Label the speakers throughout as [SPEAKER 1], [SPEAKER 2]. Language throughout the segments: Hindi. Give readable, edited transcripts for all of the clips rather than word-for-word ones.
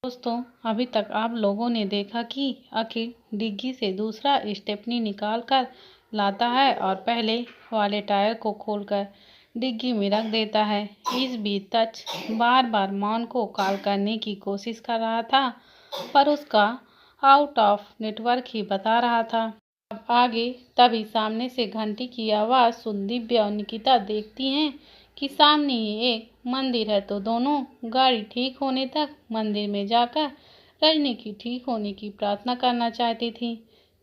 [SPEAKER 1] दोस्तों, अभी तक आप लोगों ने देखा कि अखिल डिग्गी से दूसरा स्टेपनी निकाल कर लाता है और पहले वाले टायर को खोलकर डिग्गी में रख देता है। इस बीच तच बार बार मौन को कॉल करने की कोशिश कर रहा था, पर उसका आउट ऑफ नेटवर्क ही बता रहा था। अब आगे तभी सामने से घंटी की आवाज़ सुन दिव्या और निकिता देखती हैं कि सामने ही एक मंदिर है, तो दोनों गाड़ी ठीक होने तक मंदिर में जाकर रजनी की ठीक होने की प्रार्थना करना चाहती थी।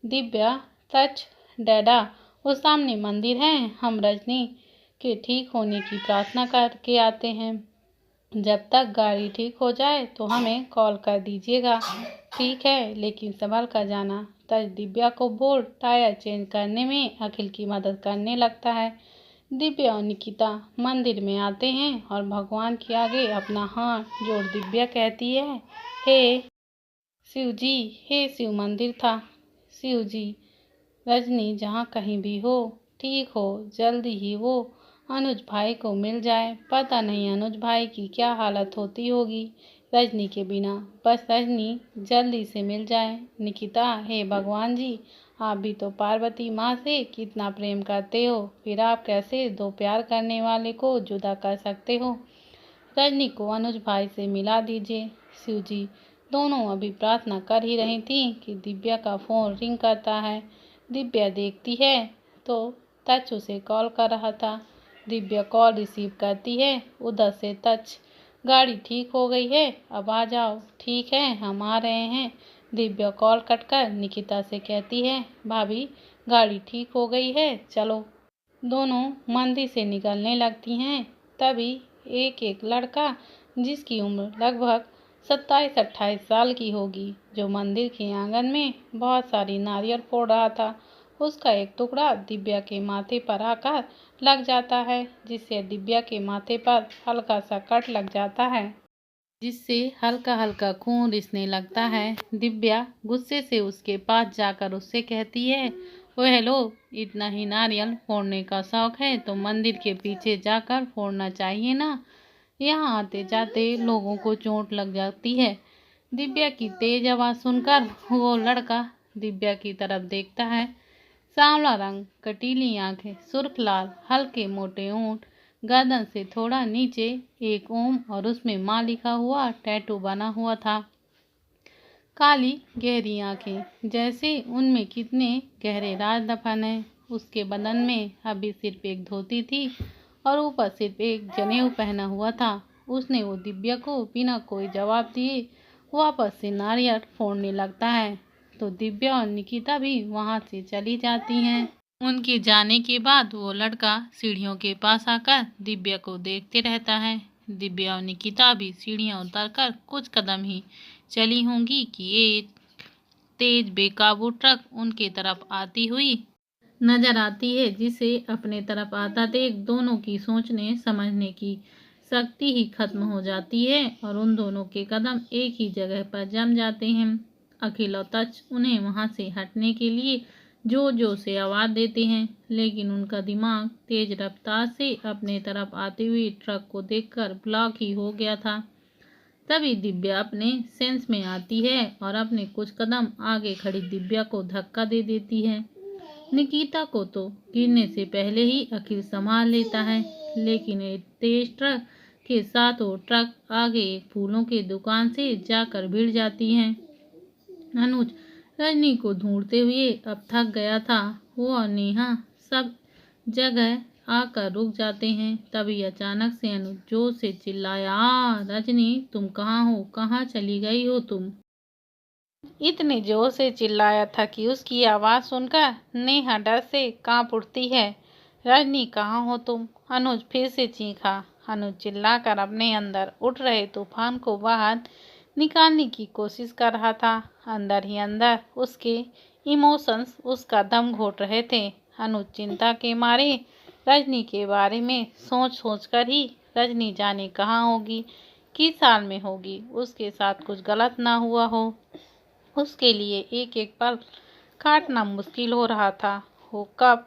[SPEAKER 1] दिव्या, सच डैडा, वो सामने मंदिर है, हम रजनी के ठीक होने की प्रार्थना करके आते हैं। जब तक गाड़ी ठीक हो जाए तो हमें कॉल कर दीजिएगा। ठीक है, लेकिन संभल कर जाना। तज दिव्या को बोल टायर चेंज करने में अखिल की मदद करने लगता है। दिव्या और निकिता मंदिर में आते हैं और भगवान के आगे अपना हाथ जोड़ दिव्या कहती है, हे शिव जी, हे शिव। मंदिर था, शिव जी, रजनी जहाँ कहीं भी हो, ठीक हो, जल्दी ही वो अनुज भाई को मिल जाए। पता नहीं अनुज भाई की क्या हालत होती होगी रजनी के बिना, बस रजनी जल्दी से मिल जाए। निकिता, हे भगवान जी, आप भी तो पार्वती माँ से कितना प्रेम करते हो, फिर आप कैसे दो प्यार करने वाले को जुदा कर सकते हो। रजनी को अनुज भाई से मिला दीजिए। शिव जी। दोनों अभी प्रार्थना कर ही रही थी कि दिव्या का फोन रिंग करता है। दिव्या देखती है तो तच उसे कॉल कर रहा था। दिव्या कॉल रिसीव करती है, उधर से तच, गाड़ी ठीक हो गई है, अब आ जाओ। ठीक है, हम आ रहे हैं। दिव्या कॉल कटकर निकिता से कहती है, भाभी गाड़ी ठीक हो गई है, चलो। दोनों मंदिर से निकलने लगती हैं। तभी एक एक लड़का, जिसकी उम्र लगभग 27-28 साल की होगी, जो मंदिर के आंगन में बहुत सारी नारियल फोड़ रहा था, उसका एक टुकड़ा दिव्या के माथे पर आकर लग जाता है, जिससे दिव्या के माथे पर हल्का सा कट लग जाता है, जिससे हल्का हल्का खून रिसने लगता है। दिव्या गुस्से से उसके पास जाकर उससे कहती है, ओह लो, इतना ही नारियल फोड़ने का शौक है तो मंदिर के पीछे जाकर फोड़ना चाहिए ना, यहाँ आते जाते लोगों को चोट लग जाती है। दिव्या की तेज आवाज़ सुनकर वो लड़का दिव्या की तरफ देखता है। सांवला रंग, कटीली आंखें, सुर्ख लाल, हल्के मोटे ऊँट, गर्दन से थोड़ा नीचे एक ओम और उसमें माँ लिखा हुआ टैटू बना हुआ था। काली गहरी आंखें, जैसे उनमें कितने गहरे राज दफन है। उसके बदन में अभी सिर्फ एक धोती थी और ऊपर सिर्फ एक जनेऊ पहना हुआ था। उसने वो दिव्या को बिना कोई जवाब दिए वापस से नारियल फोड़ने लगता है, तो दिव्या और निकिता भी वहां से चली जाती हैं। उनके जाने के बाद वो लड़का सीढ़ियों के पास आकर दिव्या को देखते रहता है। दिव्या और निकिता भी सीढ़ियां उतरकर कुछ कदम ही चली होंगी कि एक तेज बेकाबू ट्रक उनके तरफ आती हुई नजर आती है, जिसे अपने तरफ आता देख दोनों की सोचने समझने की शक्ति ही खत्म हो जाती है और उन दोनों के कदम एक ही जगह पर जम जाते हैं। अखिल और तच उन्हें वहां से हटने के लिए जोर जोर से आवाज देते हैं, लेकिन उनका दिमाग तेज रफ्तार से अपने तरफ आती हुई ट्रक को देखकर ब्लॉक ही हो गया था। तभी दिव्या अपने सेंस में आती है और अपने कुछ कदम आगे खड़ी दिव्या को धक्का दे देती है। निकिता को तो गिरने से पहले ही अखिल संभाल लेता है, लेकिन एक तेज ट्रक के साथ वो ट्रक आगे एक फूलों की दुकान से जाकर भिड़ जाती है। अनुज रजनी को ढूंढते हुए अब थक गया था। वो और नेहा सब जगह आकर रुक जाते हैं। तभी अचानक से अनुज जोर से चिल्लाया, रजनी तुम कहाँ हो, कहाँ चली गई हो तुम। इतने जोर से चिल्लाया था कि उसकी आवाज़ सुनकर नेहा डर से कांप उठती है। रजनी कहाँ हो तुम, अनुज फिर से चीखा। अनुज चिल्लाकर अपने अंदर उठ रहे तूफान को बाहर निकालने की कोशिश कर रहा था। अंदर ही अंदर उसके इमोशंस उसका दम घोट रहे थे। अनुज चिंता के मारे रजनी के बारे में सोच सोच कर ही, रजनी जाने कहाँ होगी, किस हाल में होगी, उसके साथ कुछ गलत ना हुआ हो, उसके लिए एक एक पल काटना मुश्किल हो रहा था। वो कब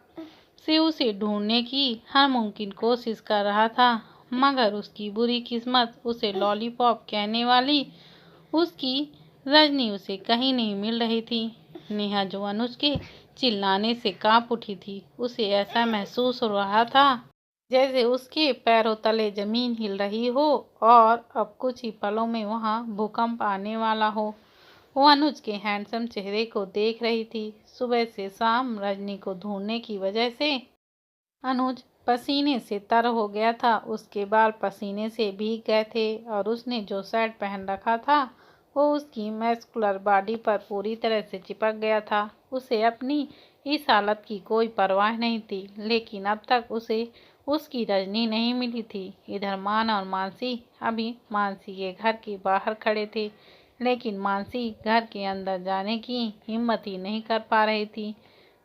[SPEAKER 1] से उसे ढूंढने की हर मुमकिन कोशिश कर रहा था, मगर उसकी बुरी किस्मत उसे लॉलीपॉप कहने वाली उसकी रजनी उसे कहीं नहीं मिल रही थी। नेहा जो अनुज के चिल्लाने से कांप उठी थी, उसे ऐसा महसूस हो रहा था जैसे उसके पैरों तले जमीन हिल रही हो और अब कुछ ही पलों में वहां भूकंप आने वाला हो। वो अनुज के हैंडसम चेहरे को देख रही थी। सुबह से शाम रजनी को ढूंढने की वजह से अनुज पसीने से तर हो गया था। उसके बाल पसीने से भीग गए थे और उसने जो शर्ट पहन रखा था वो उसकी मस्कुलर बॉडी पर पूरी तरह से चिपक गया था। उसे अपनी इस हालत की कोई परवाह नहीं थी, लेकिन अब तक उसे उसकी रजनी नहीं मिली थी। इधर मान और मानसी अभी मानसी के घर के बाहर खड़े थे, लेकिन मानसी घर के अंदर जाने की हिम्मत ही नहीं कर पा रही थी।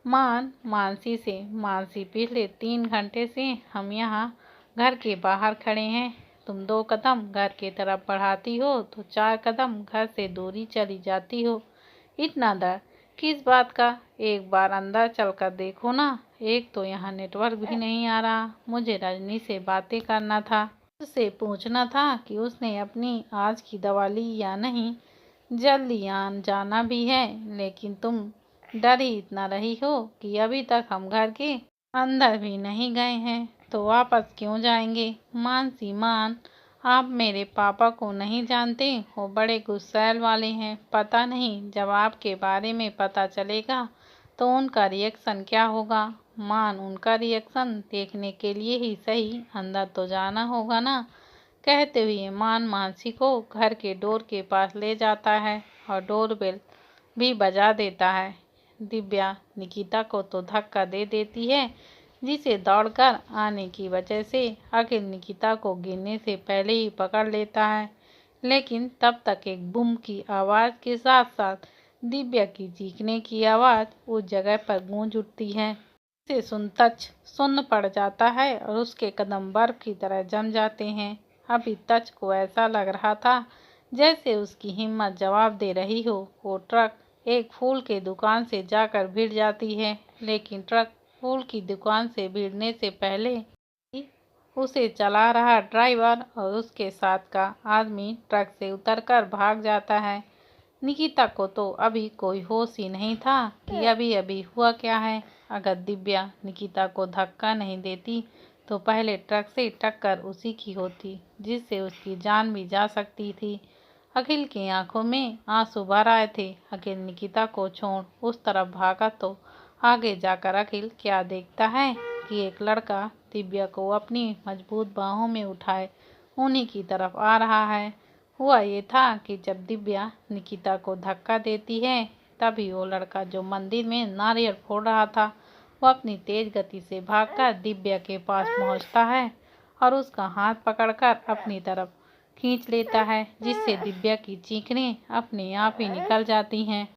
[SPEAKER 1] मानसी पिछले 3 घंटे से हम यहाँ घर के बाहर खड़े हैं। तुम 2 कदम घर की तरफ बढ़ाती हो तो 4 कदम घर से दूरी चली जाती हो। इतना डर किस बात का? एक बार अंदर चलकर देखो ना। एक तो यहाँ नेटवर्क भी नहीं आ रहा। मुझे रजनी से बातें करना था, उससे पूछना था कि उसने अपनी आज की दवा ली या नहीं। जल्दी जाना भी है, लेकिन तुम डर ही इतना रही हो कि अभी तक हम घर के अंदर भी नहीं गए हैं, तो वापस क्यों जाएंगे? मान, आप मेरे पापा को नहीं जानते, वो बड़े गुस्सैल वाले हैं। पता नहीं जब आपके बारे में पता चलेगा तो उनका रिएक्शन क्या होगा। उनका रिएक्शन देखने के लिए ही सही अंदर तो जाना होगा ना। कहते हुए मानसी को घर के डोर के पास ले जाता है और डोरबेल भी बजा देता है। दिव्या निकिता को तो धक्का दे देती है, जिसे दौड़कर आने की वजह से अखिल निकिता को गिरने से पहले ही पकड़ लेता है। लेकिन तब तक एक बूम की आवाज़ के साथ साथ दिव्या की चीखने की आवाज़ उस जगह पर गूंज उठती है। इसे सुन्न पड़ जाता है और उसके कदम बर्फ की तरह जम जाते हैं। अभी तच को ऐसा लग रहा था जैसे उसकी हिम्मत जवाब दे रही हो। वो ट्रक एक फूल के दुकान से जाकर भिड़ जाती है, लेकिन ट्रक फूल की दुकान से भिड़ने से पहले ही उसे चला रहा ड्राइवर और उसके साथ का आदमी ट्रक से उतरकर भाग जाता है। निकिता को तो अभी कोई होश ही नहीं था कि अभी अभी हुआ क्या है। अगर दिव्या निकिता को धक्का नहीं देती तो पहले ट्रक से टक्कर उसी की होती, जिससे उसकी जान भी जा सकती थी। अखिल की आंखों में आंसू भर आए थे। अखिल निकिता को छोड़ उस तरफ भागा तो आगे जाकर अखिल क्या देखता है कि एक लड़का दिव्या को अपनी मजबूत बाहों में उठाए उन्हीं की तरफ आ रहा है। हुआ ये था कि जब दिव्या निकिता को धक्का देती है, तभी वो लड़का जो मंदिर में नारियल फोड़ रहा था, वो अपनी तेज गति से भागकर दिव्या के पास पहुंचता है और उसका हाथ पकड़कर अपनी तरफ खींच लेता है, जिससे दिव्या की चीखें अपने आप ही निकल जाती हैं।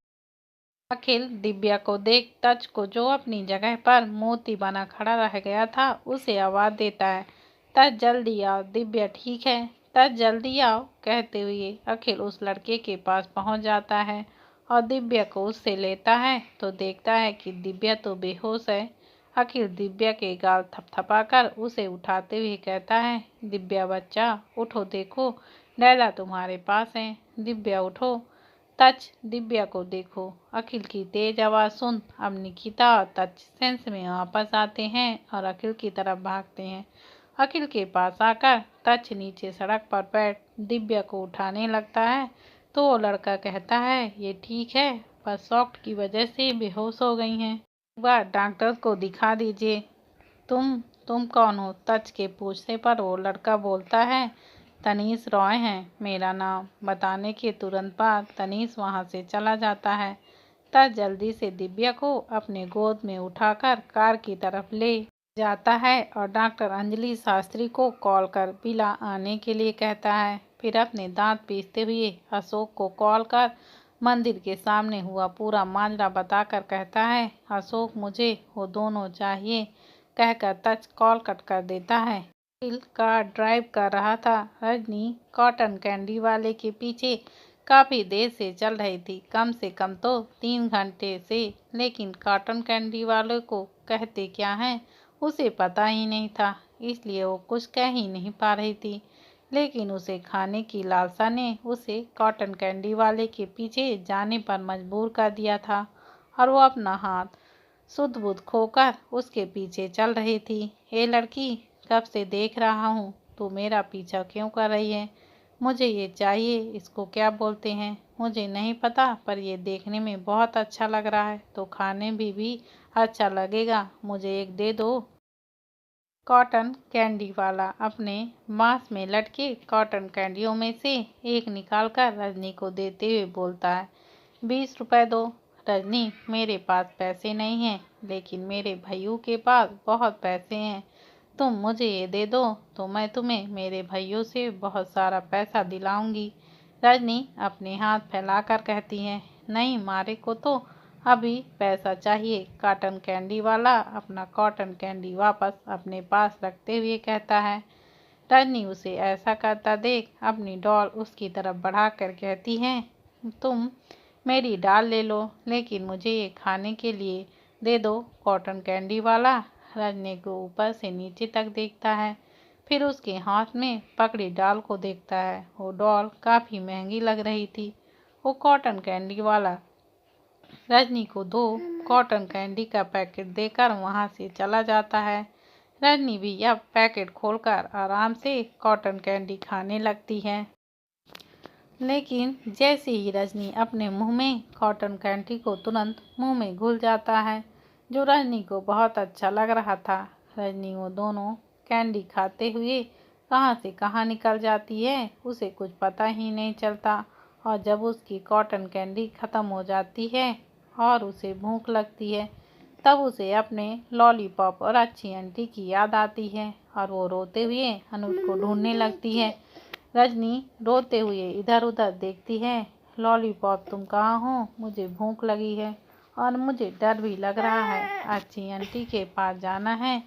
[SPEAKER 1] अखिल दिव्या को देख तच को, जो अपनी जगह पर मोती बना खड़ा रह गया था, उसे आवाज देता है, तच जल्दी आओ, दिव्या ठीक है, तच जल्दी आओ। कहते हुए अखिल उस लड़के के पास पहुंच जाता है और दिव्या को उससे लेता है तो देखता है कि दिव्या तो बेहोश है। अखिल दिव्या के गाल थपथपाकर उसे उठाते हुए कहता है, दिव्या बच्चा उठो, देखो डैडा तुम्हारे पास है। दिव्या उठो। तच दिव्या को देखो। अखिल की तेज आवाज़ सुन अब निकिता और तच सेंस में वापस आते हैं और अखिल की तरफ भागते हैं। अखिल के पास आकर तच नीचे सड़क पर बैठ दिव्या को उठाने लगता है तो वो लड़का कहता है, ये ठीक है, बस शॉक की वजह से बेहोश हो गई हैं, वह डॉक्टर को दिखा दीजिए। तुम कौन हो? तच के पूछने पर वो लड़का बोलता है, तनीश रॉय हैं मेरा नाम। बताने के तुरंत बाद तनीश वहां से चला जाता है। तच जल्दी से दिव्या को अपने गोद में उठाकर कार की तरफ ले जाता है और डॉक्टर अंजलि शास्त्री को कॉल कर बिला आने के लिए कहता है। फिर अपने दांत पीसते हुए अशोक को कॉल कर मंदिर के सामने हुआ पूरा माजरा बताकर कहता है, अशोक मुझे वो दोनों चाहिए। कहकर तच कॉल कट कर देता है। अखिल कार ड्राइव कर रहा था। रजनी कॉटन कैंडी वाले के पीछे काफी देर से चल रही थी, कम से कम तो 3 घंटे से, लेकिन कॉटन कैंडी वाले को कहते क्या हैं उसे पता ही नहीं था, इसलिए वो कुछ कह ही नहीं पा रही थी। लेकिन उसे खाने की लालसा ने उसे कॉटन कैंडी वाले के पीछे जाने पर मजबूर कर दिया था और वो अपना हाथ सुध बुध खोकर उसके पीछे चल रही थी। ए लड़की, कब से देख रहा हूँ, तू मेरा पीछा क्यों कर रही है? मुझे ये चाहिए, इसको क्या बोलते हैं मुझे नहीं पता, पर ये देखने में बहुत अच्छा लग रहा है तो खाने भी अच्छा लगेगा, मुझे एक दे दो। कॉटन कैंडी वाला अपने मांस में लटके कॉटन कैंडियों में से एक निकालकर रजनी को देते हुए बोलता है, 20 रुपए दो। रजनी, मेरे पास पैसे नहीं हैं, लेकिन मेरे भैयों के पास बहुत पैसे हैं। तुम मुझे ये दे दो तो मैं तुम्हें मेरे भैयों से बहुत सारा पैसा दिलाऊंगी। रजनी अपने हाथ फैलाकर कहती है, नहीं, मारे को तो अभी पैसा चाहिए। कॉटन कैंडी वाला अपना कॉटन कैंडी वापस अपने पास रखते हुए कहता है। रजनी उसे ऐसा करता देख अपनी डॉल उसकी तरफ बढ़ाकर कहती है, तुम मेरी डॉल ले लो, लेकिन मुझे ये खाने के लिए दे दो। कॉटन कैंडी वाला रजनी को ऊपर से नीचे तक देखता है, फिर उसके हाथ में पकड़ी डॉल को देखता है। वो डॉल काफ़ी महंगी लग रही थी। वो कॉटन कैंडी वाला रजनी को 2 कॉटन कैंडी का पैकेट देकर वहां से चला जाता है। रजनी भी अब पैकेट खोलकर आराम से कॉटन कैंडी खाने लगती है। लेकिन जैसे ही रजनी अपने मुंह में कॉटन कैंडी को तुरंत मुंह में घुल जाता है, जो रजनी को बहुत अच्छा लग रहा था। रजनी वो दोनों कैंडी खाते हुए कहाँ से कहाँ निकल जाती है, उसे कुछ पता ही नहीं चलता। और जब उसकी कॉटन कैंडी ख़त्म हो जाती है और उसे भूख लगती है, तब उसे अपने लॉलीपॉप और अच्छी आंटी की याद आती है और वो रोते हुए अनुज को ढूंढने लगती है। रजनी रोते हुए इधर उधर देखती है, लॉलीपॉप तुम कहाँ हो, मुझे भूख लगी है और मुझे डर भी लग रहा है। अच्छी आंटी के पास जाना है,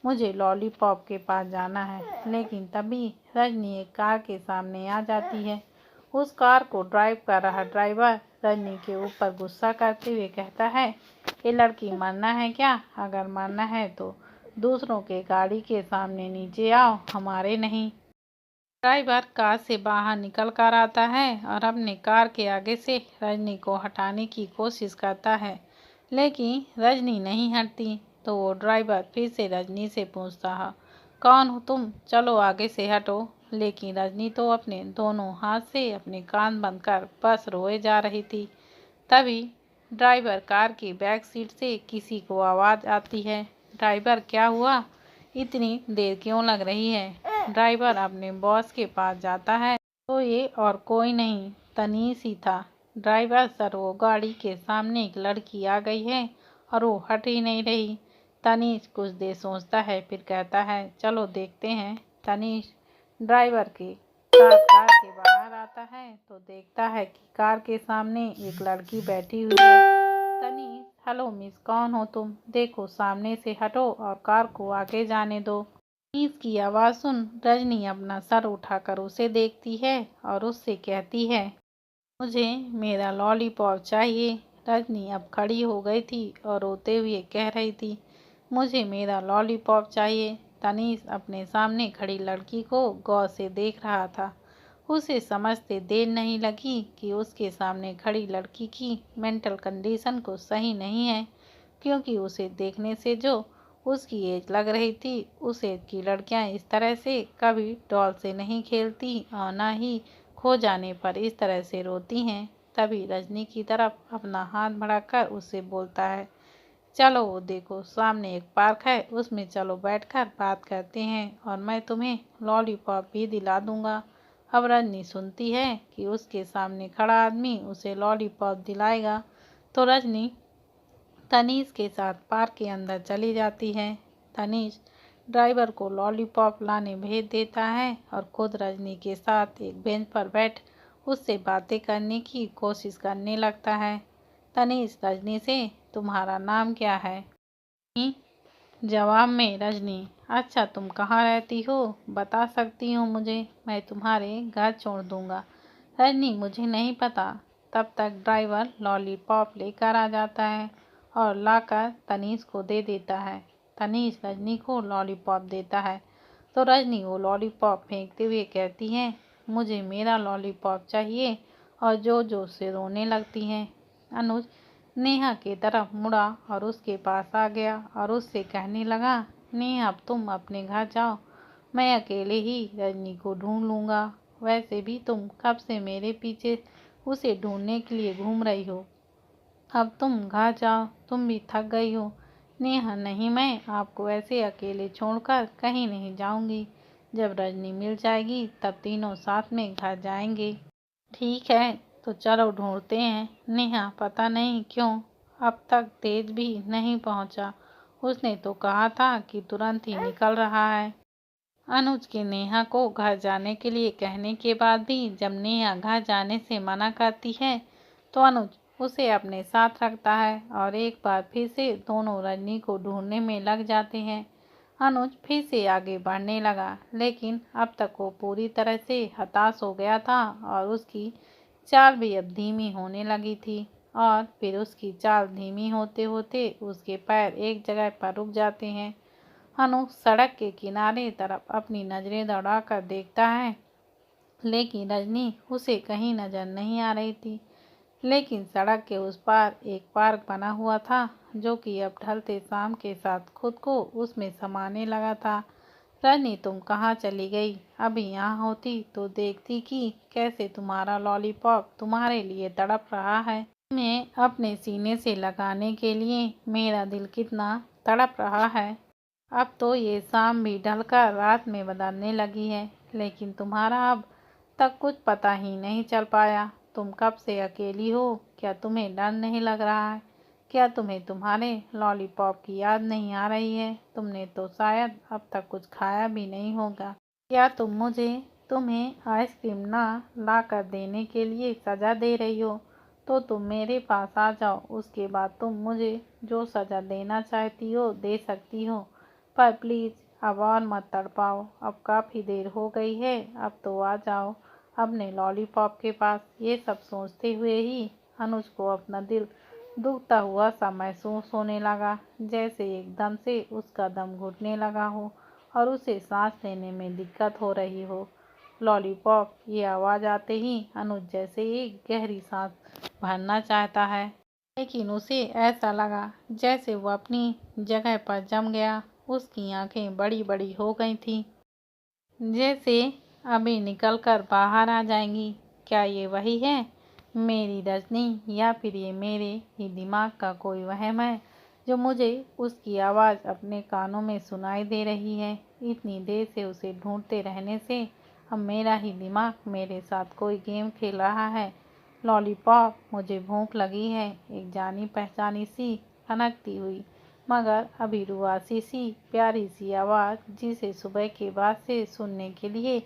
[SPEAKER 1] मुझे लॉलीपॉप के पास जाना है। लेकिन तभी रजनी एक कार के सामने आ जाती है। उस कार को ड्राइव कर रहा ड्राइवर रजनी के ऊपर गुस्सा करते हुए कहता है, ये लड़की मरना है क्या? अगर मरना है तो दूसरों के गाड़ी के सामने नीचे आओ, हमारे नहीं। ड्राइवर कार से बाहर निकल कर आता है और अपने कार के आगे से रजनी को हटाने की कोशिश करता है, लेकिन रजनी नहीं हटती। तो वो ड्राइवर फिर से रजनी से पूछता है, कौन हो तुम, चलो आगे से हटो। लेकिन रजनी तो अपने दोनों हाथ से अपने कान बंद कर बस रोए जा रही थी। तभी ड्राइवर कार की बैक सीट से किसी को आवाज़ आती है, ड्राइवर क्या हुआ, इतनी देर क्यों लग रही है? ड्राइवर अपने बॉस के पास जाता है तो ये और कोई नहीं, तनीस ही था। ड्राइवर सर, वो गाड़ी के सामने एक लड़की आ गई है और वो हट ही नहीं रही। तनीश कुछ देर सोचता है, फिर कहता है, चलो देखते हैं। तनीश ड्राइवर के साथ कार के बाहर आता है तो देखता है कि कार के सामने एक लड़की बैठी हुई है। तनीश, हेलो मिस, कौन हो तुम? देखो सामने से हटो और कार को आगे जाने दो। तनीश की आवाज़ सुन रजनी अपना सर उठाकर उसे देखती है और उससे कहती है, मुझे मेरा लॉलीपॉप चाहिए। रजनी अब खड़ी हो गई थी और रोते हुए कह रही थी, मुझे मेरा लॉलीपॉप चाहिए। तनीश अपने सामने खड़ी लड़की को गौर से देख रहा था। उसे समझते देर नहीं लगी कि उसके सामने खड़ी लड़की की मेंटल कंडीशन को सही नहीं है, क्योंकि उसे देखने से जो उसकी एज लग रही थी, उस एज की लड़कियां इस तरह से कभी डॉल से नहीं खेलती और ना ही खो जाने पर इस तरह से रोती हैं। तभी रजनी की तरफ अपना हाथ बढ़ाकर उससे बोलता है, चलो वो देखो सामने एक पार्क है, उसमें चलो बैठकर बात करते हैं और मैं तुम्हें लॉलीपॉप भी दिला दूंगा। अब रजनी सुनती है कि उसके सामने खड़ा आदमी उसे लॉलीपॉप दिलाएगा, तो रजनी तनीश के साथ पार्क के अंदर चली जाती है। तनीश ड्राइवर को लॉलीपॉप लाने भेज देता है और खुद रजनी के साथ एक बेंच पर बैठ उससे बातें करने की कोशिश करने लगता है। तनीश रजनी से, तुम्हारा नाम क्या है? जवाब में रजनी, अच्छा तुम कहाँ रहती हो, बता सकती हो मुझे, मैं तुम्हारे घर छोड़ दूंगा। रजनी, मुझे नहीं पता। तब तक ड्राइवर लॉलीपॉप लेकर आ जाता है और लाकर तनीश को दे देता है। तनीश रजनी को लॉलीपॉप देता है तो रजनी वो लॉलीपॉप फेंकते हुए कहती है, मुझे मेरा लॉलीपॉप चाहिए, और जोर जोर से रोने लगती है। अनुज नेहा की तरफ मुड़ा और उसके पास आ गया और उससे कहने लगा, नेहा अब तुम अपने घर जाओ, मैं अकेले ही रजनी को ढूंढ लूँगा। वैसे भी तुम कब से मेरे पीछे उसे ढूंढने के लिए घूम रही हो। अब तुम घर जाओ, तुम भी थक गई हो। नेहा नहीं, मैं आपको ऐसे अकेले छोड़कर कहीं नहीं जाऊंगी। जब रजनी मिल जाएगी तब तीनों साथ में घर जाएंगे। ठीक है, तो चलो ढूंढते हैं। नेहा पता नहीं क्यों अब तक तेज भी नहीं पहुंचा। उसने तो कहा था कि तुरंत ही निकल रहा है। अनुज के नेहा को घर जाने के लिए कहने के बाद भी जब नेहा घर जाने से मना करती है तो अनुज उसे अपने साथ रखता है और एक बार फिर से दोनों रजनी को ढूंढने में लग जाते हैं। अनुज फिर से आगे बढ़ने लगा, लेकिन अब तक वो पूरी तरह से हताश हो गया था और उसकी चाल भी अब धीमी होने लगी थी। और फिर उसकी चाल धीमी होते होते उसके पैर एक जगह पर रुक जाते हैं। अनु सड़क के किनारे तरफ अपनी नजरें दौड़ाकर देखता है, लेकिन रजनी उसे कहीं नजर नहीं आ रही थी। लेकिन सड़क के उस पार एक पार्क बना हुआ था, जो कि अब ढलते शाम के साथ खुद को उसमें समाने लगा था। रजनी तुम कहाँ चली गई? अभी यहाँ होती तो देखती कि कैसे तुम्हारा लॉलीपॉप तुम्हारे लिए तड़प रहा है। तुम्हें अपने सीने से लगाने के लिए मेरा दिल कितना तड़प रहा है। अब तो ये शाम भी ढलकर रात में बदलने लगी है, लेकिन तुम्हारा अब तक कुछ पता ही नहीं चल पाया। तुम कब से अकेली हो? क्या तुम्हें डर नहीं लग रहा है? क्या तुम्हें तुम्हारे लॉलीपॉप की याद नहीं आ रही है? तुमने तो शायद अब तक कुछ खाया भी नहीं होगा। क्या तुम्हें आइसक्रीम ना ला कर देने के लिए सज़ा दे रही हो? तो तुम मेरे पास आ जाओ, उसके बाद तुम मुझे जो सज़ा देना चाहती हो दे सकती हो। पर प्लीज़ अब और मत तड़पाओ, अब काफ़ी देर हो गई है, अब तो आ जाओ अपने लॉलीपॉप के पास। ये सब सोचते हुए ही अनुज को अपना दिल दुखता हुआ सा महसूस होने लगा, जैसे एकदम से उसका दम घुटने लगा हो और उसे सांस लेने में दिक्कत हो रही हो। लॉलीपॉप, ये आवाज़ आते ही अनुज जैसे एक गहरी सांस भरना चाहता है, लेकिन उसे ऐसा लगा जैसे वो अपनी जगह पर जम गया। उसकी आंखें बड़ी बड़ी हो गई थीं, जैसे अभी निकलकर बाहर आ जाएंगी। क्या ये वही है मेरी रजनी, या फिर ये मेरे ही दिमाग का कोई वहम है जो मुझे उसकी आवाज़ अपने कानों में सुनाई दे रही है? इतनी देर से उसे ढूंढते रहने से अब मेरा ही दिमाग मेरे साथ कोई गेम खेल रहा है। लॉलीपॉप, मुझे भूख लगी है। एक जानी पहचानी सी खनकती हुई मगर अभी रुआसी सी प्यारी सी आवाज़, जिसे सुबह के बाद से सुनने के लिए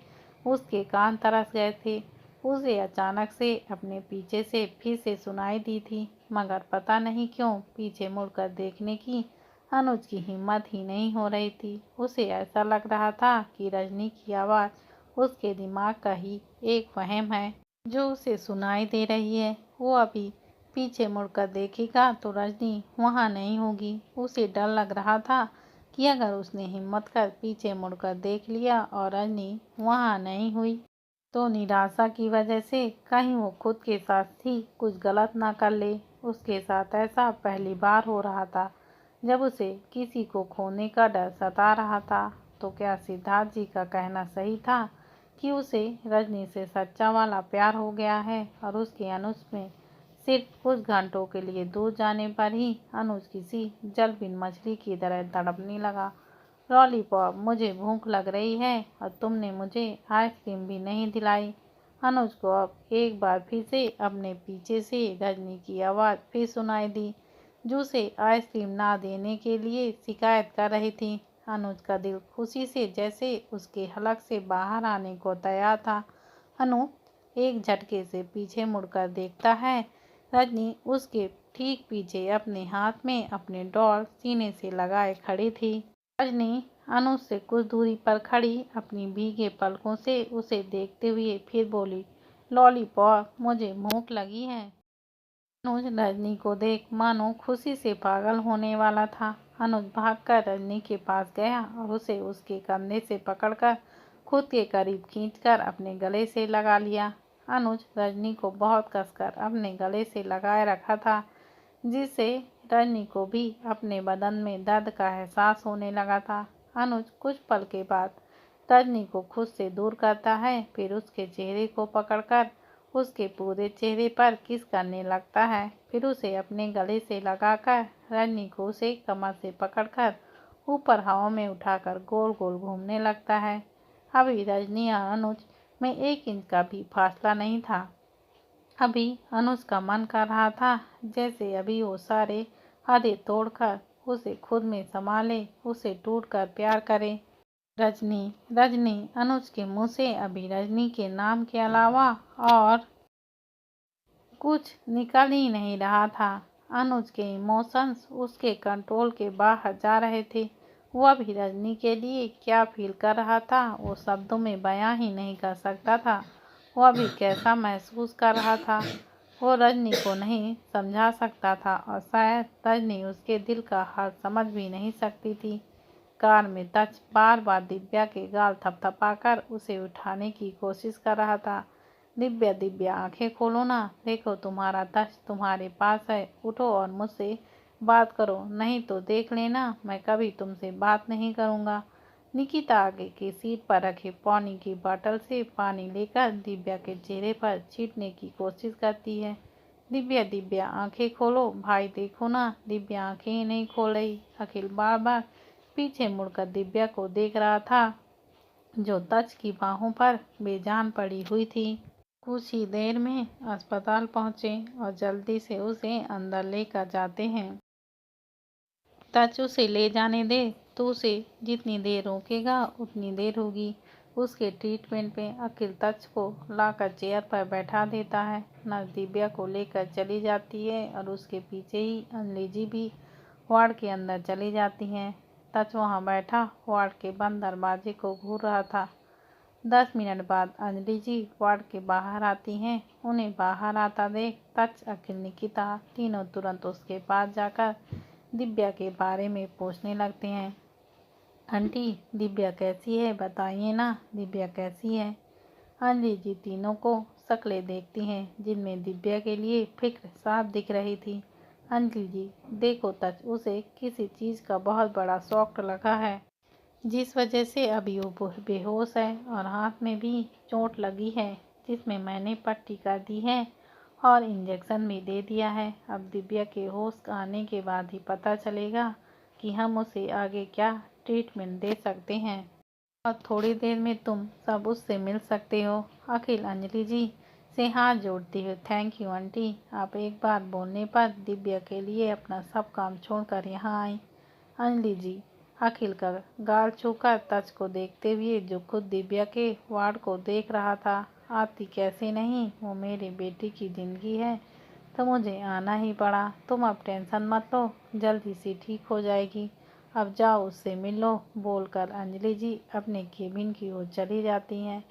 [SPEAKER 1] उसके कान तरस गए थे, उसे अचानक से अपने पीछे से फिर से सुनाई दी थी। मगर पता नहीं क्यों पीछे मुड़कर देखने की अनुज की हिम्मत ही नहीं हो रही थी। उसे ऐसा लग रहा था कि रजनी की आवाज़ उसके दिमाग का ही एक वहम है जो उसे सुनाई दे रही है। वो अभी पीछे मुड़कर देखेगा तो रजनी वहाँ नहीं होगी। उसे डर लग रहा था कि अगर उसने हिम्मत कर पीछे मुड़कर देख लिया और रजनी वहाँ नहीं हुई तो निराशा की वजह से कहीं वो खुद के साथ ही कुछ गलत ना कर ले। उसके साथ ऐसा पहली बार हो रहा था जब उसे किसी को खोने का डर सता रहा था। तो क्या सिद्धार्थ जी का कहना सही था कि उसे रजनी से सच्चा वाला प्यार हो गया है और उसके अनुज में सिर्फ कुछ घंटों के लिए दूर जाने पर ही अनुज किसी जल बिन मछली की तरह तड़पने लगा। लॉलीपॉप, मुझे भूख लग रही है और तुमने मुझे आइसक्रीम भी नहीं दिलाई। अनुज को अब एक बार फिर से अपने पीछे से रजनी की आवाज़ फिर सुनाई दी, जो उसे आइसक्रीम ना देने के लिए शिकायत कर रही थी। अनुज का दिल खुशी से जैसे उसके हलक से बाहर आने को तैयार था। अनु एक झटके से पीछे मुड़कर देखता है, रजनी उसके ठीक पीछे अपने हाथ में अपने डॉल सीने से लगाए खड़ी थी। रजनी अनुज से कुछ दूरी पर खड़ी अपनी भीगे पलकों से उसे देखते हुए फिर बोली, लॉलीपॉप, मुझे भूख लगी है। अनुज रजनी को देख मानो खुशी से पागल होने वाला था। अनुज भागकर रजनी के पास गया और उसे उसके कंधे से पकड़कर खुद के करीब खींचकर अपने गले से लगा लिया। अनुज रजनी को बहुत कसकर अपने गले से लगाए रखा था, जिससे रजनी को भी अपने बदन में दर्द का एहसास होने लगा था। अनुज कुछ पल के बाद रजनी को खुद से दूर करता है, फिर उसके चेहरे को पकड़कर उसके पूरे चेहरे पर किस करने लगता है। फिर उसे अपने गले से लगाकर रजनी को उसे कमर से पकड़कर ऊपर हवा में उठाकर गोल गोल घूमने लगता है। अभी रजनी और अनुज में 1 इंच का भी फासला नहीं था। अभी अनुज का मन कर रहा था जैसे अभी वो सारे आधे तोड़कर उसे खुद में समा ले, उसे टूटकर प्यार करे। रजनी रजनी अनुज के मुंह से अभी रजनी के नाम के अलावा और कुछ निकल ही नहीं रहा था। अनुज के इमोशंस उसके कंट्रोल के बाहर जा रहे थे। वह भी रजनी के लिए क्या फील कर रहा था वो शब्दों में बयां ही नहीं कर सकता था। वह भी कैसा महसूस कर रहा था वो रजनी को नहीं समझा सकता था, और शायद रजनी उसके दिल का हाल समझ भी नहीं सकती थी। कार में तच बार बार दिव्या के गाल थपथपाकर उसे उठाने की कोशिश कर रहा था। दिव्या दिव्या आंखें खोलो ना, देखो तुम्हारा तच तुम्हारे पास है, उठो और मुझसे बात करो, नहीं तो देख लेना मैं कभी तुमसे बात नहीं करूँगा। निकिता आगे की सीट पर रखे पानी की बोतल से पानी लेकर दिव्या के चेहरे पर छींटने की कोशिश करती है। दिव्या दिव्या आंखें खोलो, भाई देखो ना। दिव्या आंखें ही नहीं खोल रही। अखिल बार बार पीछे मुड़कर दिव्या को देख रहा था, जो तच की बाहों पर बेजान पड़ी हुई थी। कुछ ही देर में अस्पताल पहुंचे और जल्दी से उसे अंदर लेकर जाते हैं। तच उसे ले जाने दे, तो उसे जितनी देर रोकेगा उतनी देर होगी। उसके ट्रीटमेंट में अखिल तच को लाकर चेयर पर बैठा देता है। नर्स दिव्या को लेकर चली जाती है और उसके पीछे ही अंजलि जी भी वार्ड के अंदर चली जाती हैं। तच वहां बैठा वार्ड के बंद दरवाजे को घूर रहा था। 10 मिनट बाद अंजलि जी वार्ड के बाहर आती हैं। उन्हें बाहर आता देख तच, अखिल, निकिता तीनों तुरंत उसके पास जाकर दिव्या के बारे में पूछने लगते हैं। आंटी दिव्या कैसी है, बताइए ना, दिव्या कैसी है। अंजलि जी तीनों को शक्लें देखती हैं, जिनमें दिव्या के लिए फिक्र साफ दिख रही थी। अंजलि जी देखो तच, उसे किसी चीज़ का बहुत बड़ा शॉक लगा है, जिस वजह से अभी वो बेहोश है और हाथ में भी चोट लगी है, जिसमें मैंने पट्टी कर दी है और इंजेक्शन भी दे दिया है। अब दिव्या के होश आने के बाद ही पता चलेगा कि हम उसे आगे क्या ट्रीटमेंट दे सकते हैं, और थोड़ी देर में तुम सब उससे मिल सकते हो। अखिल अंजलि जी से हाथ जोड़ती हुई, थैंक यू आंटी, आप एक बार बोलने पर दिव्या के लिए अपना सब काम छोड़कर यहाँ आई। अंजलि जी अखिल का गाल छूकर तच को देखते हुए, जो खुद दिव्या के वार्ड को देख रहा था। आती कैसे नहीं, वो मेरे बेटी की ज़िंदगी है तो मुझे आना ही पड़ा। तुम अब टेंशन मत लो, जल्दी से ठीक हो जाएगी। अब जाओ उससे मिल लो, बोलकर अंजलि जी अपने केबिन की ओर चली जाती हैं।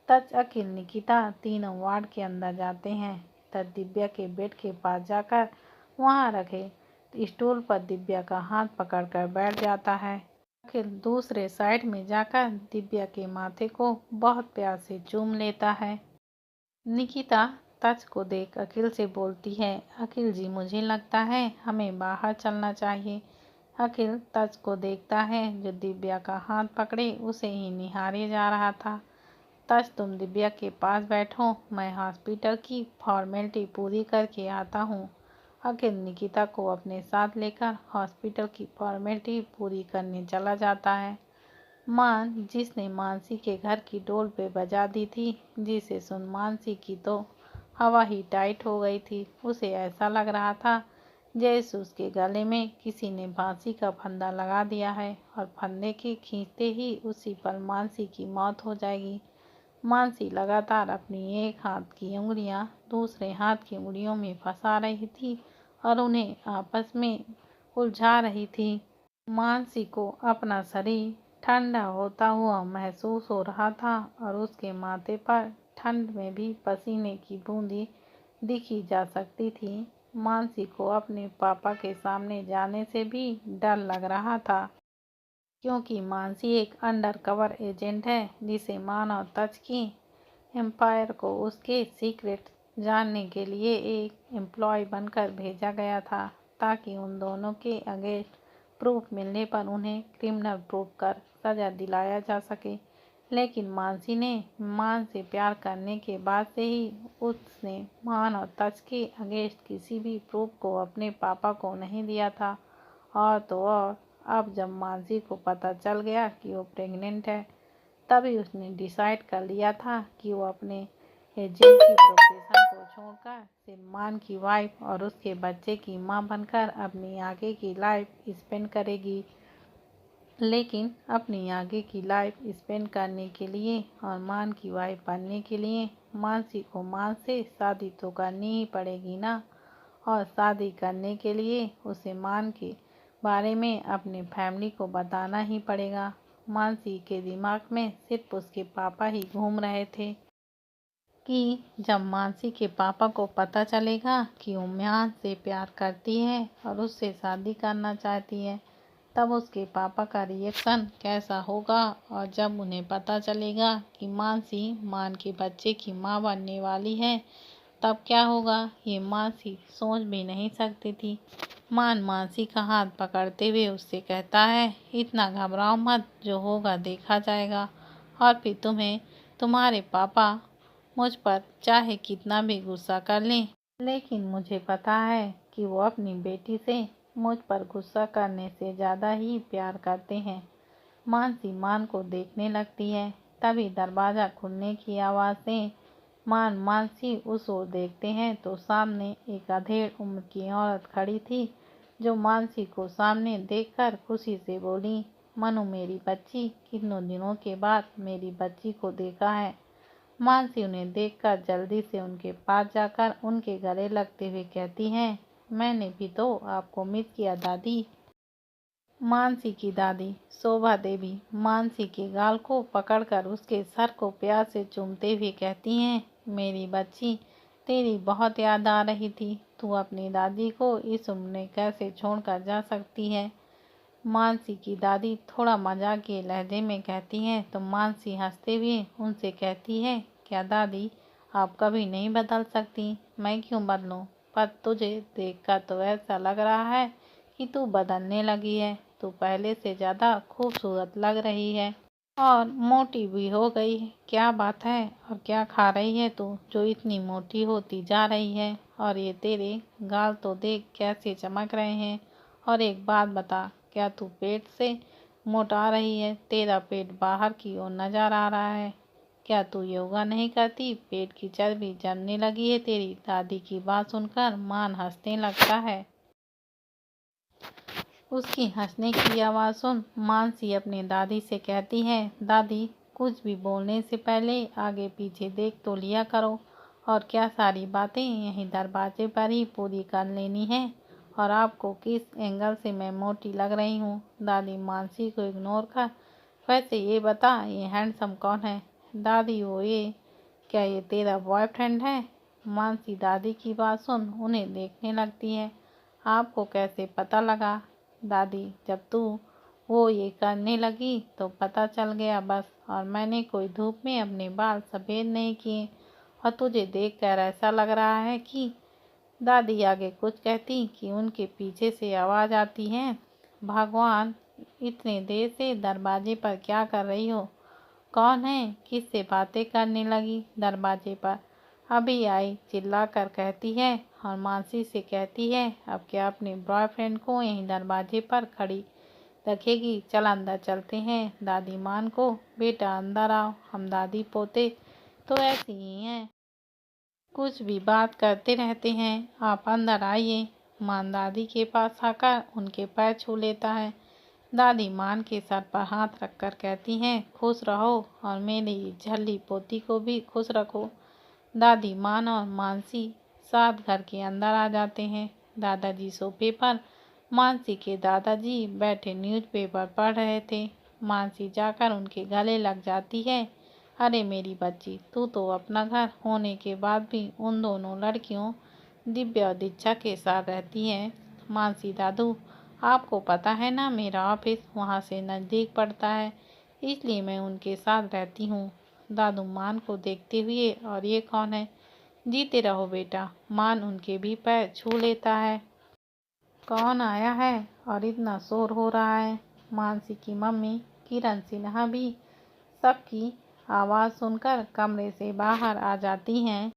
[SPEAKER 1] तच, अखिल, निकिता तीनों वार्ड के अंदर जाते हैं। तच दिव्या के बेड के पास जाकर वहाँ रखे स्टूल पर दिव्या का हाथ पकड़कर बैठ जाता है। अखिल दूसरे साइड में जाकर दिव्या के माथे को बहुत प्यार से चूम लेता है। निकिता तच को देख अखिल से बोलती है, अखिल जी मुझे लगता है हमें बाहर चलना चाहिए। अखिल तच को देखता है, जो दिव्या का हाथ पकड़े उसे ही निहारे जा रहा था। तच तुम दिव्या के पास बैठो, मैं हॉस्पिटल की फॉर्मेलिटी पूरी करके आता हूँ। अखिल निकिता को अपने साथ लेकर हॉस्पिटल की फॉर्मेलिटी पूरी करने चला जाता है। मान जिसने मानसी के घर की डोल पे बजा दी थी, जिसे सुन मानसी की तो हवा ही टाइट हो गई थी। उसे ऐसा लग रहा था जैसे उसके गले में किसी ने फांसी का फंदा लगा दिया है, और फंदे के खींचते ही उसी पल मानसी की मौत हो जाएगी। मानसी लगातार अपनी एक हाथ की उंगलियां दूसरे हाथ की उंगलियों में फंसा रही थी और उन्हें आपस में उलझा रही थी। मानसी को अपना शरीर ठंडा होता हुआ महसूस हो रहा था, और उसके माथे पर ठंड में भी पसीने की बूंदी दिखी जा सकती थी। मानसी को अपने पापा के सामने जाने से भी डर लग रहा था, क्योंकि मानसी एक अंडरकवर एजेंट है जिसे मान और तज की एम्पायर को उसके सीक्रेट जानने के लिए एक एम्प्लॉय बनकर भेजा गया था, ताकि उन दोनों के अगेंस्ट प्रूफ मिलने पर उन्हें क्रिमिनल प्रूफ कर सजा दिलाया जा सके। लेकिन मानसी ने मान से प्यार करने के बाद से ही उसने मान और तज के अगेंस्ट किसी भी प्रूफ को अपने पापा को नहीं दिया था। और तो और अब जब मानसी को पता चल गया कि वो प्रेग्नेंट है, तभी उसने डिसाइड कर लिया था कि वो अपने एजेंट की प्रोफेशन को छोड़कर सलमान की वाइफ और उसके बच्चे की मां बनकर अपनी आगे की लाइफ स्पेंड करेगी। लेकिन अपनी आगे की लाइफ स्पेंड करने के लिए और मान की वाइफ बनने के लिए मानसी को मान से शादी तो करनी ही पड़ेगी ना। और शादी करने के लिए उसे मान के बारे में अपने फैमिली को बताना ही पड़ेगा। मानसी के दिमाग में सिर्फ उसके पापा ही घूम रहे थे कि जब मानसी के पापा को पता चलेगा कि वो मान से प्यार करती है और उससे शादी करना चाहती है, तब उसके पापा का रिएक्शन कैसा होगा। और जब उन्हें पता चलेगा कि मानसी मान के बच्चे की मां बनने वाली है, तब क्या होगा, ये मानसी सोच भी नहीं सकती थी। मानसी का हाथ पकड़ते हुए उससे कहता है, इतना घबराओ मत, जो होगा देखा जाएगा। और फिर तुम्हें तुम्हारे पापा मुझ पर चाहे कितना भी गुस्सा कर लें, लेकिन मुझे पता है कि वो अपनी बेटी से मुझ पर गुस्सा करने से ज़्यादा ही प्यार करते हैं। मानसी मान को देखने लगती है, तभी दरवाज़ा खुलने की आवाज़ से मानसी उस ओर देखते हैं तो सामने एक अधेड़ उम्र की औरत खड़ी थी, जो मानसी को सामने देखकर खुशी से बोली, मनु मेरी बच्ची, कितनों दिनों के बाद मेरी बच्ची को देखा है। मानसी उन्हें देखकर जल्दी से उनके पास जाकर उनके गले लगते हुए कहती है, मैंने भी तो आपको मिस किया दादी। मानसी की दादी शोभा देवी मानसी के गाल को पकड़कर उसके सर को प्यार से चूमते हुए कहती हैं, मेरी बच्ची, तेरी बहुत याद आ रही थी। तू अपनी दादी को इस उम्र में कैसे छोड़कर जा सकती है। मानसी की दादी थोड़ा मजाकिया लहजे में कहती हैं, तो मानसी हंसते हुए उनसे कहती है, क्या दादी, आप कभी नहीं बदल सकती। मैं क्यों बदलूं, पर तुझे देखकर तो ऐसा लग रहा है कि तू बदलने लगी है। तू पहले से ज़्यादा खूबसूरत लग रही है और मोटी भी हो गई है। क्या बात है, और क्या खा रही है तू, जो इतनी मोटी होती जा रही है। और ये तेरे गाल तो देख कैसे चमक रहे हैं। और एक बात बता, क्या तू पेट से मोटा रही है, तेरा पेट बाहर की ओर नजर आ रहा है। क्या तू योगा नहीं करती, पेट की चर्बी जमने लगी है तेरी। दादी की बात सुनकर मान हंसने लगता है। उसकी हंसने की आवाज़ सुन मानसी अपनी दादी से कहती है, दादी, कुछ भी बोलने से पहले आगे पीछे देख तो लिया करो। और क्या सारी बातें यहीं दरवाजे पर ही पूरी कर लेनी है। और आपको किस एंगल से मैं मोटी लग रही हूँ। दादी मानसी को इग्नोर कर, वैसे ये बता, ये हैंडसम कौन है। दादी, वो ये, क्या ये तेरा बॉयफ्रेंड है। मानसी दादी की बात सुन उन्हें देखने लगती है। आपको कैसे पता लगा। दादी, जब तू वो ये करने लगी तो पता चल गया बस। और मैंने कोई धूप में अपने बाल सफ़ेद नहीं किए, और तुझे देखकर ऐसा लग रहा है कि। दादी आगे कुछ कहती कि उनके पीछे से आवाज़ आती है, भगवान, इतने देर से दरवाजे पर क्या कर रही हो। कौन है, किससे बातें करने लगी। दरवाजे पर अभी आई चिल्लाकर कहती है, और मानसी से कहती है, अब क्या अपने बॉयफ्रेंड को यहीं दरवाजे पर खड़ी रखेगी। चल अंदर चलते हैं। दादी मान को, बेटा अंदर आओ, हम दादी पोते तो ऐसी ही हैं, कुछ भी बात करते रहते हैं, आप अंदर आइए। मान दादी के पास आकर उनके पैर छू लेता है। दादी मान के सर पर हाथ रखकर कहती हैं, खुश रहो और मेरी झल्ली पोती को भी खुश रखो। दादी मान और मानसी साथ घर के अंदर आ जाते हैं। दादाजी सोफे पर मानसी के दादाजी बैठे न्यूज़पेपर पढ़ रहे थे। मानसी जाकर उनके गले लग जाती है, अरे मेरी बच्ची, तू तो अपना घर होने के बाद भी उन दोनों लड़कियों दिव्या और दीक्षा के साथ रहती है। मानसी, दादू आपको पता है ना, मेरा ऑफिस वहाँ से नज़दीक पड़ता है, इसलिए मैं उनके साथ रहती हूँ। दादू मान को देखते हुए, और ये कौन है? जीते रहो बेटा। मान उनके भी पैर छू लेता है। कौन आया है और इतना शोर हो रहा है? मानसी की मम्मी किरण सिन्हा भी सबकी आवाज़ सुनकर कमरे से बाहर आ जाती हैं।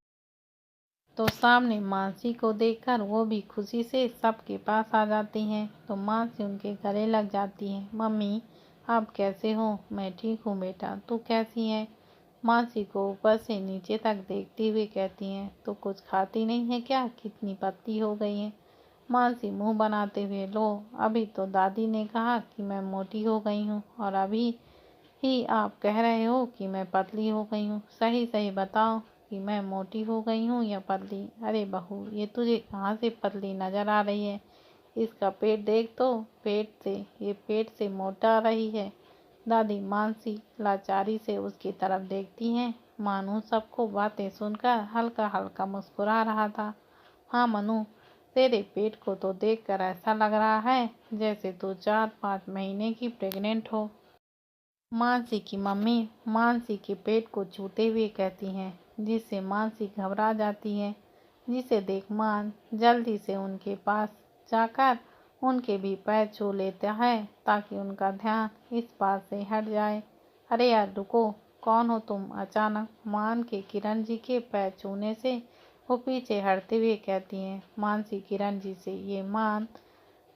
[SPEAKER 1] तो सामने मानसी को देखकर वो भी खुशी से सबके पास आ जाती हैं। तो मानसी उनके गले लग जाती है। मम्मी आप कैसे हो? मैं ठीक हूँ बेटा, तू कैसी है? मानसी को ऊपर से नीचे तक देखते हुए कहती हैं, तो कुछ खाती नहीं है क्या? कितनी पतली हो गई है। मानसी मुंह बनाते हुए, लो अभी तो दादी ने कहा कि मैं मोटी हो गई हूँ, और अभी ही आप कह रहे हो कि मैं पतली हो गई हूँ। सही सही बताओ कि मैं मोटी हो गई हूँ या पतली? अरे बहू, ये तुझे कहाँ से पतली नजर आ रही है? इसका पेट देख तो, पेट से मोटा रही है। दादी मानसी लाचारी से उसकी तरफ देखती हैं। मानो सबको बातें सुनकर हल्का हल्का मुस्कुरा रहा था। हाँ मनु, तेरे पेट को तो देखकर ऐसा लग रहा है जैसे तू 4-5 महीने की प्रेग्नेंट हो। मानसी की मम्मी मानसी के पेट को छूते हुए कहती हैं, जिससे मानसी घबरा जाती है। जिसे देख मान जल्दी से उनके पास जाकर उनके भी पैर छू लेता है, ताकि उनका ध्यान इस बात से हट जाए। अरे यार रुको, कौन हो तुम? अचानक मान के किरण जी के पैर छूने से वो पीछे हटते हुए कहती हैं। मानसी किरण जी से, ये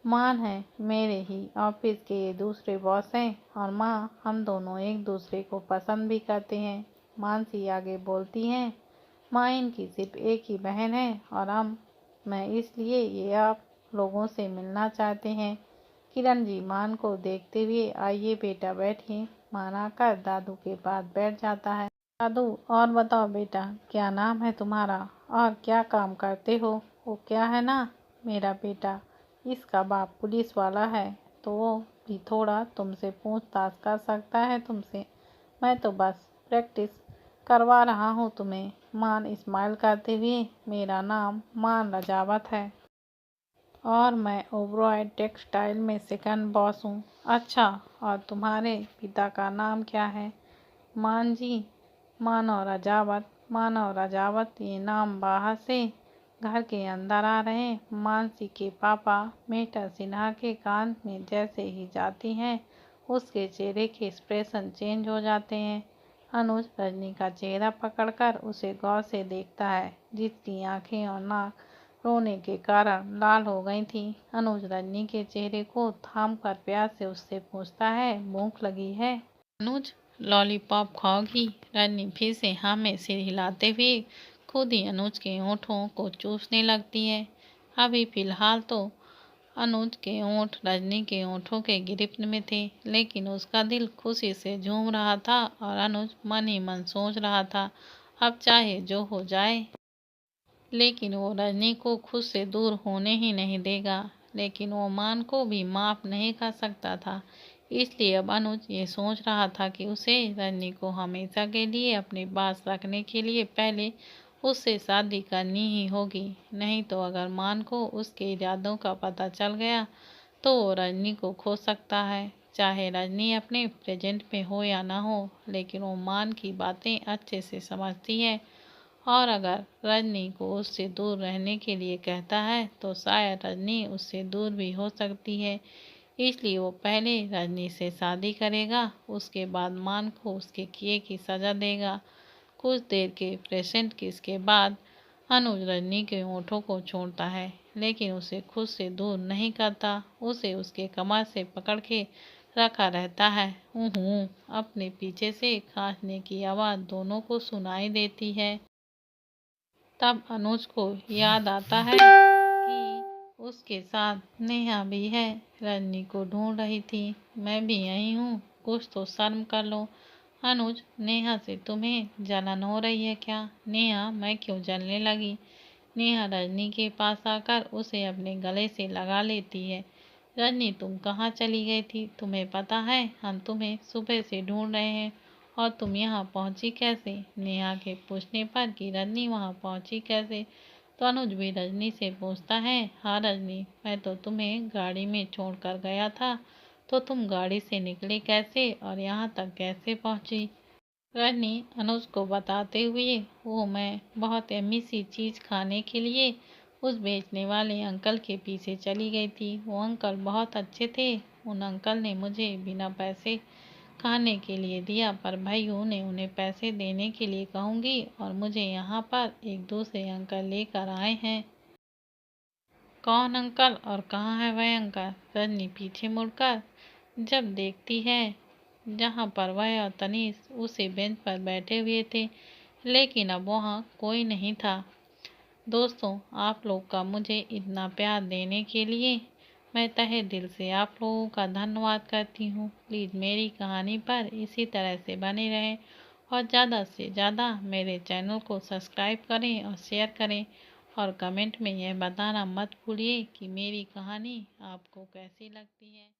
[SPEAKER 1] मान है, मेरे ही ऑफिस के ये दूसरे बॉस हैं, और माँ हम दोनों एक दूसरे को पसंद भी करते हैं। मानसी आगे बोलती हैं, माँ इनकी सिर्फ एक ही बहन है, और मैं इसलिए ये आप लोगों से मिलना चाहते हैं। किरण जी मान को देखते हुए, आइए बेटा बैठिए। मान आकर दादू के पास बैठ जाता है। दादू और बताओ बेटा, क्या नाम है तुम्हारा और क्या काम करते हो? वो क्या है ना, मेरा बेटा, इसका बाप पुलिस वाला है, तो वो भी थोड़ा तुमसे पूछताछ कर सकता है तुमसे। मैं तो बस प्रैक्टिस करवा रहा हूँ तुम्हें। मान स्माइल करते हुए, मेरा नाम मान रजावत है और मैं ओबरॉय टेक्सटाइल में सेकंड बॉस हूँ। अच्छा, और तुम्हारे पिता का नाम क्या है? मान जी, मानव राजावत। ये नाम बाहर से घर के अंदर आ रहे मानसी के पापा मिस्टर सिन्हा के कान में जैसे ही जाती हैं, उसके चेहरे के एक्सप्रेशन चेंज हो जाते हैं। अनुज रजनी का चेहरा पकड़कर उसे गौर से देखता है, जिसकी आंखें और नाक रोने के कारण लाल हो गई थी। अनुज रजनी के चेहरे को थामकर प्यार से उससे पूछता है, भूख लगी है? अनुज, लॉलीपॉप खाओगी? रजनी फिर से हाँ में सिर हिलाते हुए खुद ही अनुज के होठों को चूसने लगती है। अभी फिलहाल तो अनुज के होंठ रजनी के होठों के गिरफ्त में थे, लेकिन उसका दिल खुशी से झूम रहा था, और अनुज मन ही मन सोच रहा था, अब चाहे जो हो जाए, लेकिन वो रजनी को खुद से दूर होने ही नहीं देगा। लेकिन वो मान को भी माफ नहीं कर सकता था, इसलिए अब अनुज ये सोच रहा था कि उसे रजनी को हमेशा के लिए अपने पास रखने के लिए पहले उससे शादी करनी ही होगी। नहीं तो अगर मान को उसके इरादों का पता चल गया तो वो रजनी को खो सकता है। चाहे रजनी अपने प्रेजेंट में हो या ना हो, लेकिन वो मान की बातें अच्छे से समझती है, और अगर रजनी को उससे दूर रहने के लिए कहता है तो शायद रजनी उससे दूर भी हो सकती है। इसलिए वो पहले रजनी से शादी करेगा, उसके बाद मान को उसके किए की सजा देगा। कुछ देर के प्रेजेंट किस के बाद अनुज रजनी के होठों को छोड़ता है, लेकिन उसे खुद से दूर नहीं करता। उसे उसके कमर से पकड़ के रखा रहता है। अपने पीछे से खांसने की आवाज़ दोनों को सुनाई देती है। तब अनुज को याद आता है कि उसके साथ नेहा भी है। रजनी को ढूंढ रही थी। मैं भी यही हूँ, कुछ तो शर्म कर लो। अनुज, नेहा से तुम्हें जलन हो रही है क्या? नेहा, मैं क्यों जलने लगी? नेहा रजनी के पास आकर उसे अपने गले से लगा लेती है। रजनी, तुम कहाँ चली गई थी? तुम्हें पता है हम तुम्हें सुबह से ढूंढ रहे हैं, और तुम यहाँ पहुँची कैसे? नेहा के पूछने पर कि रजनी वहाँ पहुँची कैसे, तो अनुज भी रजनी से पूछता है, हाँ रजनी, मैं तो तुम्हें गाड़ी में छोड़कर गया था, तो तुम गाड़ी से निकले कैसे और यहाँ तक कैसे पहुँची? रजनी अनुज को बताते हुए, वो मैं बहुत यम्मी सी चीज़ खाने के लिए उस बेचने वाले अंकल के पीछे चली गई थी। वो अंकल बहुत अच्छे थे। उन अंकल ने मुझे बिना पैसे खाने के लिए दिया, पर भाइयों ने उन्हें पैसे देने के लिए कहूँगी और मुझे यहाँ पर एक दूसरे अंकल लेकर आए हैं। कौन अंकल और कहाँ है वह अंकल? रजनी पीछे मुड़कर जब देखती है जहाँ पर वह और तनीश उसी बेंच पर बैठे हुए थे, लेकिन अब वहाँ कोई नहीं था। दोस्तों, आप लोग का मुझे इतना प्यार देने के लिए मैं तहे दिल से आप लोगों का धन्यवाद करती हूँ। प्लीज़ मेरी कहानी पर इसी तरह से बने रहें और ज़्यादा से ज़्यादा मेरे चैनल को सब्सक्राइब करें और शेयर करें और कमेंट में यह बताना मत भूलिए कि मेरी कहानी आपको कैसी लगती है।